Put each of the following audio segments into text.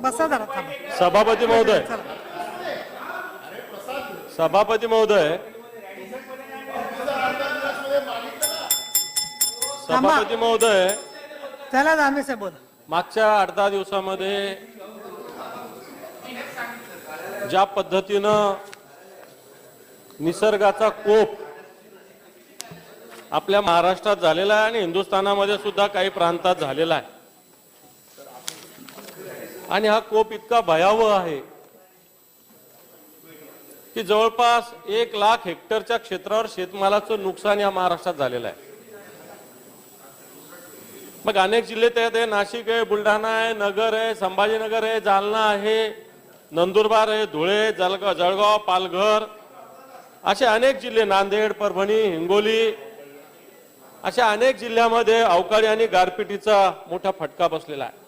बसा जरा थांबा. सभापती महोदय, चला. सभापती महोदय, सभापती महोदय, चला दानवे साहेब बोला. मागच्या 8-10 दिवसामध्ये ज्या पद्धतीनं निसर्गाचा कोप आपल्या महाराष्ट्रात झालेला आहे आणि हिंदुस्थानामध्ये सुद्धा काही प्रांतात झालेला आहे आणि हा कोप इतका भयावह आहे की जवळपास 1 लाख हेक्टरच्या क्षेत्रावर शेतमालाचं नुकसान या महाराष्ट्रात झालेलं आहे. मग अनेक जिल्हे त्यात आहे, नाशिक आहे, बुलढाणा आहे, नगर आहे, संभाजीनगर आहे, जालना आहे, नंदुरबार आहे, धुळे, जळगाव, पालघर, असे अनेक जिल्हे, नांदेड, परभणी, हिंगोली, अशा अनेक जिल्ह्यामध्ये अवकाळी आणि गारपिटीचा मोठा फटका बसलेला आहे.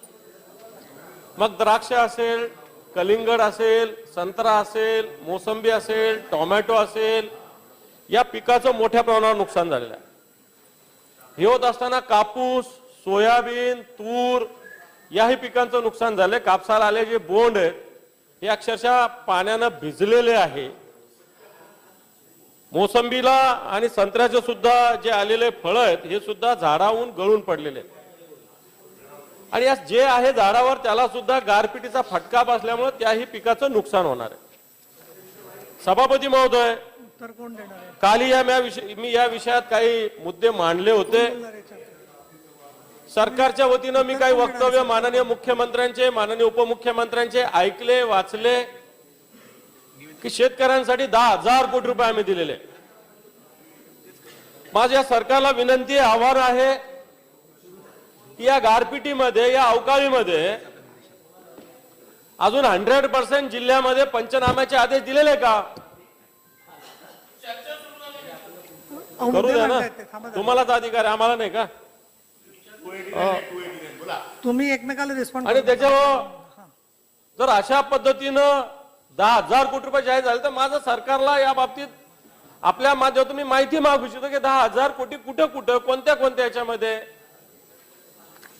मग द्राक्ष असेल, कलिंगड असेल, संत्रा असेल, मोसंबी असेल, टोमॅटो असेल, या पिकाचं मोठ्या प्रमाणावर नुकसान झालेलं आहे. हे होत असताना कापूस, सोयाबीन, तूर याही पिकांचं नुकसान झालंय. कापसाला आले जे बोंड आहेत हे अक्षरशः पाण्यानं भिजलेले आहे. मोसंबीला आणि संत्र्याचे सुद्धा जे आलेले फळं आहेत हे सुद्धा झाडावरून गळून पडलेले आहेत आणि या जे आहे झाडावर त्याला सुद्धा गारपिटीचा फटका बसल्यामुळे त्याही पिकाचं नुकसान होणार आहे. सभापती महोदय, उत्तर कोण देणार आहे? काल मी या विषयात काही मुद्दे मांडले होते. सरकारच्या वतीनं मी काही वक्तव्य माननीय मुख्यमंत्र्यांचे, माननीय उपमुख्यमंत्र्यांचे ऐकले, वाचले की शेतकऱ्यांसाठी 10,000 कोटी रुपये आम्ही दिलेले. माझ्या सरकारला विनंती, आव्हान आहे की या गारपिटीमध्ये, या अवकाळीमध्ये अजून 100% जिल्ह्यामध्ये पंचनाम्याचे आदेश दिलेले का? करू द्या ना, तुम्हालाच अधिकार आहे, आम्हाला नाही का? तुम्ही एकमेकाला रिस्पॉन्ड आणि त्याच्यावर जर अशा पद्धतीनं 10,000 कोटी रुपये जाहीर झाले तर माझं सरकारला या बाबतीत आपल्या माध्यमातून मी माहिती मागू इच्छितो की 10,000 कोटी कुठं कुठं, कोणत्या कोणत्या याच्यामध्ये,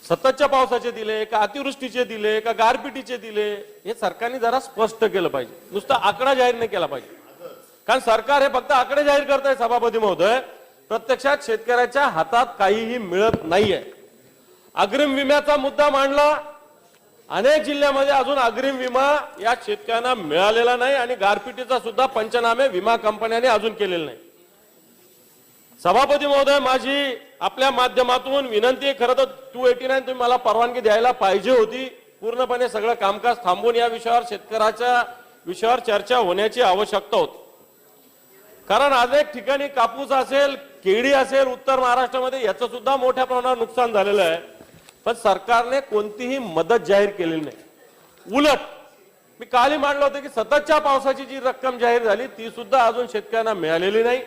सततच्या पावसाचे दिले का, अतिवृष्टीचे दिले का, गारपिटीचे दिले, हे सरकारने जरा स्पष्ट केलं पाहिजे. नुसता आकडा जाहीर नाही केला पाहिजे, कारण सरकार हे फक्त आकडे जाहीर करत आहे. सभापती महोदय, प्रत्यक्षात शेतकऱ्याच्या हातात काहीही मिळत नाहीये. अग्रिम विम्याचा मुद्दा मांडला, अनेक जिल्ह्यामध्ये अजून अग्रिम विमा या शेतकऱ्यांना मिळालेला नाही आणि गारपिटीचा सुद्धा पंचनामे विमा कंपन्यांनी अजून केलेले नाही. सभापती महोदय, माझी आपल्या माध्यमातून विनंती, खरं तर 289 तुम्ही मला परवानगी द्यायला पाहिजे होती. पूर्णपणे सगळं कामकाज थांबवून या विषयावर, शेतकऱ्याच्या विषयावर चर्चा होण्याची आवश्यकता होती. कारण अनेक ठिकाणी कापूस असेल, केळी असेल, उत्तर महाराष्ट्रामध्ये याचं सुद्धा मोठ्या प्रमाणावर नुकसान झालेलं आहे, पण सरकारने कोणतीही मदत जाहीर केलेली नाही. उलट मी कालही मांडलं होतं की सततच्या पावसाची जी रक्कम जाहीर झाली ती सुद्धा अजून शेतकऱ्यांना मिळालेली नाही.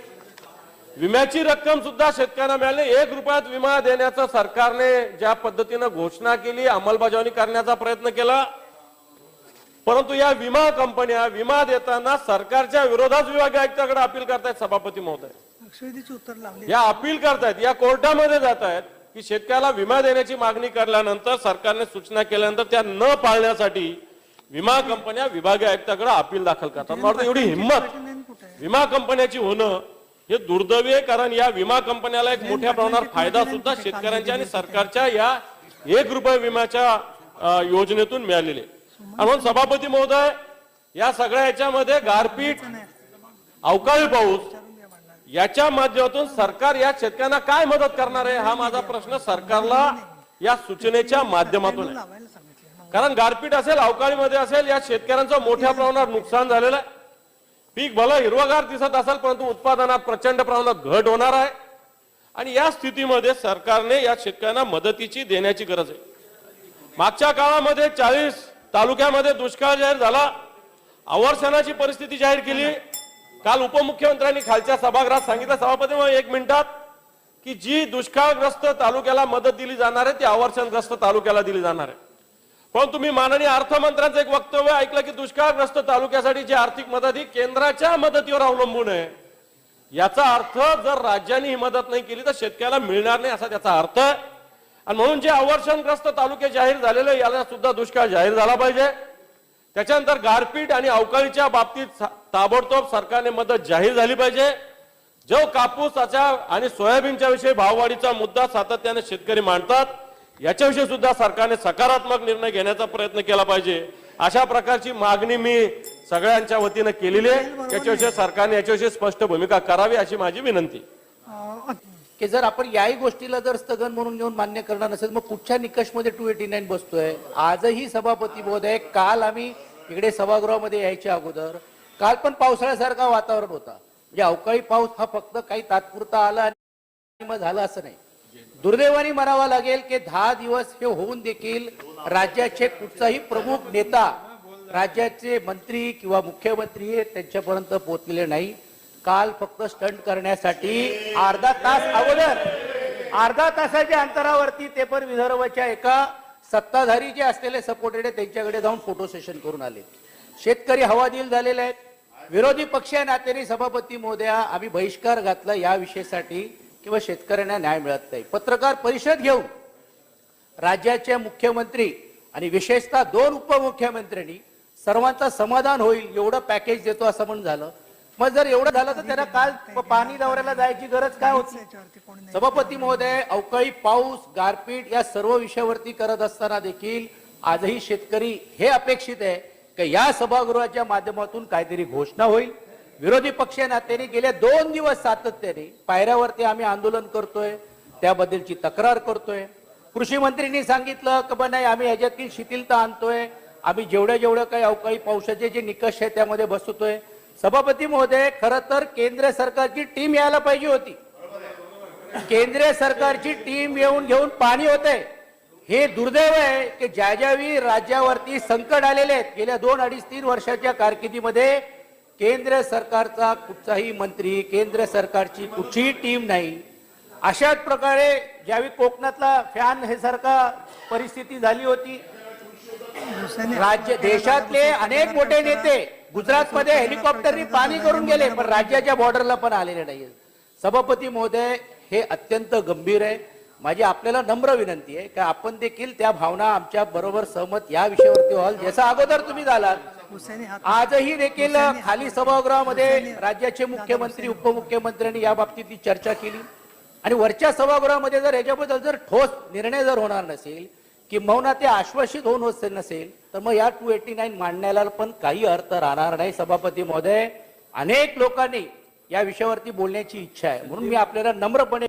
विम्याची रक्कम सुद्धा शेतकऱ्यांना मिळाली. 1 रुपयात विमा देण्याचं सरकारने ज्या पद्धतीनं घोषणा केली, अंमलबजावणी करण्याचा प्रयत्न केला, परंतु या विमा कंपन्या विमा देताना सरकारच्या विरोधात विभागीय आयुक्तांकडे अपील करतायत. सभापती महोदय, उत्तर लावले, या अपील करतायत, या कोर्टामध्ये जात आहेत की शेतकऱ्याला विमा देण्याची मागणी केल्यानंतर, सरकारने सूचना केल्यानंतर त्या न पाळण्यासाठी विमा कंपन्या विभागीय आयुक्तांकडे अपील दाखल करतात. मला एवढी हिंमत विमा कंपन्याची होणं हे दुर्दैवी आहे, कारण या विमा कंपन्याला एक मोठ्या प्रमाणावर फायदा सुद्धा शेतकऱ्यांच्या आणि सरकारच्या या 1 रुपये विम्याच्या योजनेतून मिळालेले. म्हणून सभापती महोदय, या सगळ्या याच्यामध्ये गारपीट, अवकाळी पाऊस याच्या माध्यमातून सरकार या शेतकऱ्यांना काय मदत करणार आहे, हा माझा प्रश्न सरकारला या सूचनेच्या माध्यमातून आहे. कारण गारपीट असेल, अवकाळीमध्ये असेल, या शेतकऱ्यांचं मोठ्या प्रमाणावर नुकसान झालेलं आहे. पीक भलं हिरवगार दिसत असेल, परंतु उत्पादनात प्रचंड प्रमाणात घट होणार आहे आणि या स्थितीमध्ये सरकारने या शेतकऱ्यांना मदतीची देण्याची गरज आहे. मागच्या काळामध्ये 40 तालुक्यामध्ये दुष्काळ जाहीर झाला, अवर्षणाची परिस्थिती जाहीर केली. काल उपमुख्यमंत्र्यांनी खालच्या सभागृहात सांगितलं, सभापती 1 मिनिटात, की जी दुष्काळग्रस्त तालुक्याला मदत दिली जाणार आहे ती अवर्षणग्रस्त तालुक्याला दिली जाणार आहे. पण तुम्ही माननीय अर्थमंत्र्यांचं एक वक्तव्य ऐकलं की दुष्काळग्रस्त तालुक्यासाठी जी आर्थिक मदत ही केंद्राच्या मदतीवर अवलंबून आहे. याचा अर्थ जर राज्याने ही मदत नाही केली तर शेतकऱ्याला मिळणार नाही असा त्याचा अर्थ आहे. आणि म्हणून जे अवर्षणग्रस्त तालुके जाहीर झालेले याला सुद्धा दुष्काळ जाहीर झाला पाहिजे. त्याच्यानंतर गारपीट आणि अवकाळीच्या बाबतीत ताबडतोब सरकारने मदत जाहीर झाली पाहिजे. जो कापूसाच्या आणि सोयाबीनच्या विषयी भाववाढीचा मुद्दा सातत्याने शेतकरी मांडतात याच्याविषयी सुद्धा सरकारने सकारात्मक निर्णय घेण्याचा प्रयत्न केला पाहिजे. अशा प्रकारची मागणी मी सगळ्यांच्या वतीने केलेली आहे. याच्याविषयी सरकारने याच्याविषयी स्पष्ट भूमिका करावी अशी माझी विनंती. की जर आपण याही गोष्टीला जर स्थगन म्हणून घेऊन मान्य करणार नसेल मग कुठच्या निकषमध्ये 289 बसतोय. आजही सभापती महोदय, काल आम्ही इकडे सभागृहामध्ये यायच्या अगोदर काल पण पावसाळ्यासारखा वातावरण होता. म्हणजे अवकाळी पाऊस हा फक्त काही तात्पुरता आला आणि मग झालं असं नाही. दुर्दैवाने म्हणावं लागेल की 10 दिवस हे होऊन देखील राज्याचे कुठचाही प्रमुख नेता, राज्याचे मंत्री किंवा मुख्यमंत्री हे त्यांच्यापर्यंत पोहोचलेले नाही. काल फक्त स्टंट करण्यासाठी अर्धा तासाच्या अंतरावरती ते पण विदर्भाच्या एका सत्ताधारी जे असलेले सपोर्टेड त्यांच्याकडे जाऊन फोटो सेशन करून आले. शेतकरी हवालदिल झालेले आहेत. विरोधी पक्ष या नात्याने सभापती महोदया आम्ही बहिष्कार घातला या विषयासाठी किंवा शेतकऱ्यांना न्याय मिळत नाही. पत्रकार परिषद घेऊन राज्याचे मुख्यमंत्री आणि विशेषतः 2 उपमुख्यमंत्र्यांनी सर्वांचा समाधान होईल एवढं पॅकेज देतो असं म्हणून झालं. मग जर एवढं झालं तर त्यांना काल पाणी दौऱ्याला जायची गरज काय होती. सभापती महोदय, अवकाळी पाऊस, गारपीट या सर्व विषयावरती करत असताना देखील आजही शेतकरी हे अपेक्षित आहे की या सभागृहाच्या माध्यमातून काहीतरी घोषणा होईल. विरोधी पक्ष नात्याने गेल्या 2 दिवस सातत्याने पायऱ्यावरती आम्ही आंदोलन करतोय, त्याबद्दलची तक्रार करतोय. कृषी मंत्रींनी सांगितलं की बा नाही आम्ही याच्यातील शिथिलता आणतोय, आम्ही जेवढ्या काही अवकाळी पावसाचे जे निकष आहे त्यामध्ये बसतोय. सभापती महोदय, खरं तर केंद्र सरकारची टीम यायला पाहिजे होती. केंद्र सरकारची टीम येऊन घेऊन पाणी होते. हे दुर्दैव आहे की ज्यावेळी राज्यावरती संकट आलेले आहेत गेल्या 2-2.5-3 वर्षाच्या कारकिर्दीमध्ये केंद्र सरकारचा कुठचाही मंत्री, केंद्र सरकारची कुठलीही टीम नाही. अशाच प्रकारे ज्यावेळी कोकणातला फॅन हे सारखा परिस्थिती झाली होती. राज्य देशातले अनेक मोठे नेते गुजरातमध्ये हेलिकॉप्टरनी पाणी करून गेले पण राज्याच्या बॉर्डरला पण आलेले नाहीये. सभापती महोदय, हे अत्यंत गंभीर आहे. माझी आपल्याला नम्र विनंती आहे की आपण देखील त्या भावना आमच्या बरोबर सहमत या विषयावरती व्हाल जसा अगोदर तुम्ही झालात. आजही देखील खाली सभागृहामध्ये राज्याचे मुख्यमंत्री, उपमुख्यमंत्र्यांनी या बाबतीत चर्चा केली आणि वरच्या सभागृहामध्ये जर याच्याबद्दल जर ठोस निर्णय जर होणार नसेल, किंबहुना ते आश्वासित होऊन नसेल तर मग या 289 मांडण्याला पण काही अर्थ राहणार नाही. सभापती महोदय, अनेक लोकांनी या विषयावरती बोलण्याची इच्छा आहे म्हणून मी आपल्याला नम्रपणे